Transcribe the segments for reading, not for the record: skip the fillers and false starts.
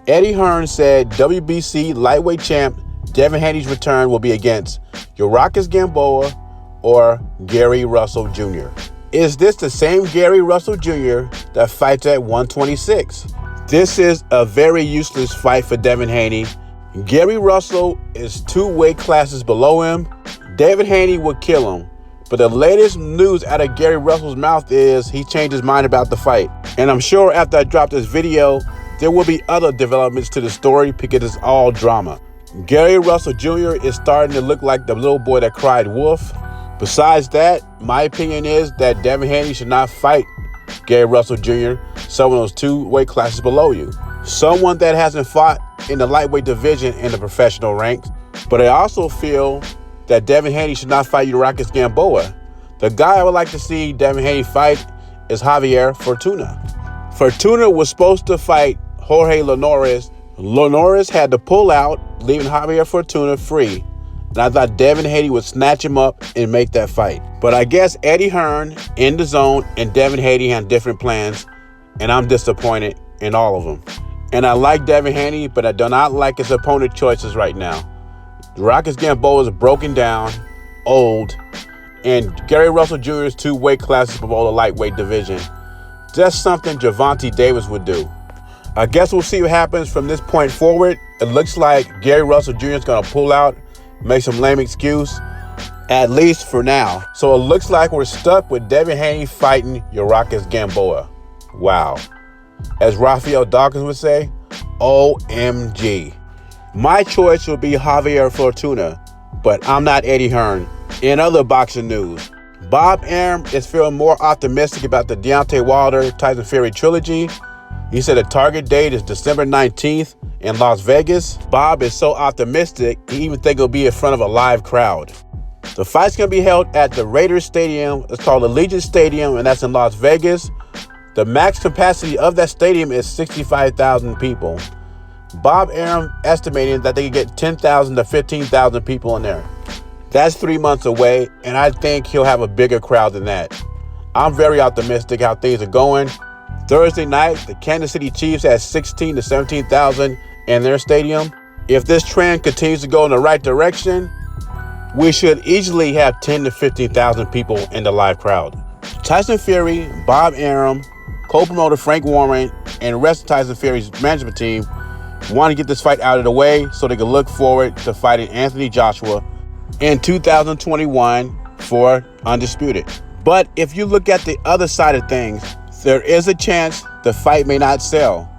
Eddie Hearn said WBC lightweight champ Devin Haney's return will be against Yaracus Gamboa or Gary Russell Jr. Is this the same Gary Russell Jr. that fights at 126? This is a very useless fight for Devin Haney. Gary Russell is 2 weight classes below him. Devin Haney would kill him. But the latest news out of Gary Russell's mouth is he changed his mind about the fight. And I'm sure after I drop this video, there will be other developments to the story because it's all drama. Gary Russell Jr. is starting to look like the little boy that cried wolf. Besides that, my opinion is that Devin Haney should not fight Gary Russell Jr., someone of those 2 weight classes below you. Someone that hasn't fought in the lightweight division in the professional ranks. But I also feel that Devin Haney should not fight Yaracus Gamboa. The guy I would like to see Devin Haney fight is Javier Fortuna. Fortuna was supposed to fight Jorge Linares. Linares had to pull out, leaving Javier Fortuna free. And I thought Devin Haney would snatch him up and make that fight. But I guess Eddie Hearn, In the Zone, and Devin Haney had different plans. And I'm disappointed in all of them. And I like Devin Haney, but I do not like his opponent choices right now. Yaracus Gamboa is broken down, old, and Gary Russell Jr. is 2 weight classes below the lightweight division. Just something Gervonta Davis would do. I guess we'll see what happens from this point forward. It looks like Gary Russell Jr. is going to pull out, make some lame excuse, at least for now. So it looks like we're stuck with Devin Haney fighting Yaracus Gamboa. Wow. As Rafael Dawkins would say, OMG. My choice would be Javier Fortuna, but I'm not Eddie Hearn. In other boxing news, Bob Arum is feeling more optimistic about the Deontay Wilder Tyson Fury trilogy. He said the target date is December 19th in Las Vegas. Bob is so optimistic, he even think it'll be in front of a live crowd. The fight's going to be held at the Raiders Stadium. It's called Allegiant Stadium, and that's in Las Vegas. The max capacity of that stadium is 65,000 people. Bob Arum estimating that they could get 10,000 to 15,000 people in there. That's 3 months away, and I think he'll have a bigger crowd than that. I'm very optimistic how things are going. Thursday night, the Kansas City Chiefs had 16 to 17,000 in their stadium. If this trend continues to go in the right direction, we should easily have 10 to 15,000 people in the live crowd. Tyson Fury, Bob Arum, co-promoter Frank Warren, and the rest of Tyson Fury's management team want to get this fight out of the way so they can look forward to fighting Anthony Joshua in 2021 for Undisputed. But if you look at the other side of things, there is a chance the fight may not sell.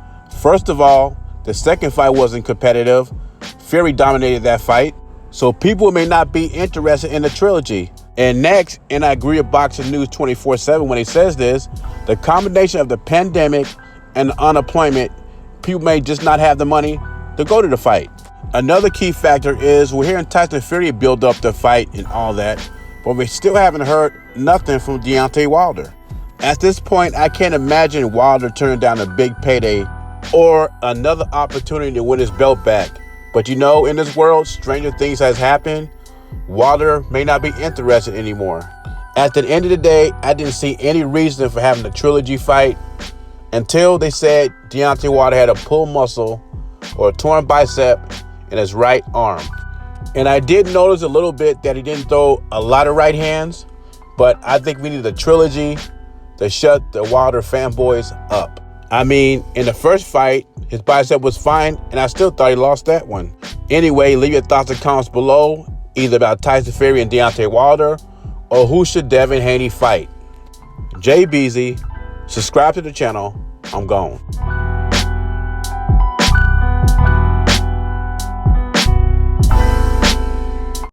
First of all, the second fight wasn't competitive. Fury dominated that fight, so people may not be interested in the trilogy. And next, and I agree with Boxing News 24/7 when he says this, the combination of the pandemic and the unemployment, people may just not have the money to go to the fight. Another key factor is we're hearing Tyson Fury build up the fight and all that, but we still haven't heard nothing from Deontay Wilder. At this point, I can't imagine Wilder turning down a big payday or another opportunity to win his belt back. But you know, in this world, stranger things has happened. Wilder may not be interested anymore. At the end of the day, I didn't see any reason for having a trilogy fight until they said Deontay Wilder had a pulled muscle or a torn bicep in his right arm. And I did notice a little bit that he didn't throw a lot of right hands, but I think we need a trilogy to shut the Wilder fanboys up. I mean, in the first fight, his bicep was fine, and I still thought he lost that one. Anyway, leave your thoughts and comments below, either about Tyson Fury and Deontay Wilder, or who should Devin Haney fight. Jay Beezy, subscribe to the channel. I'm gone.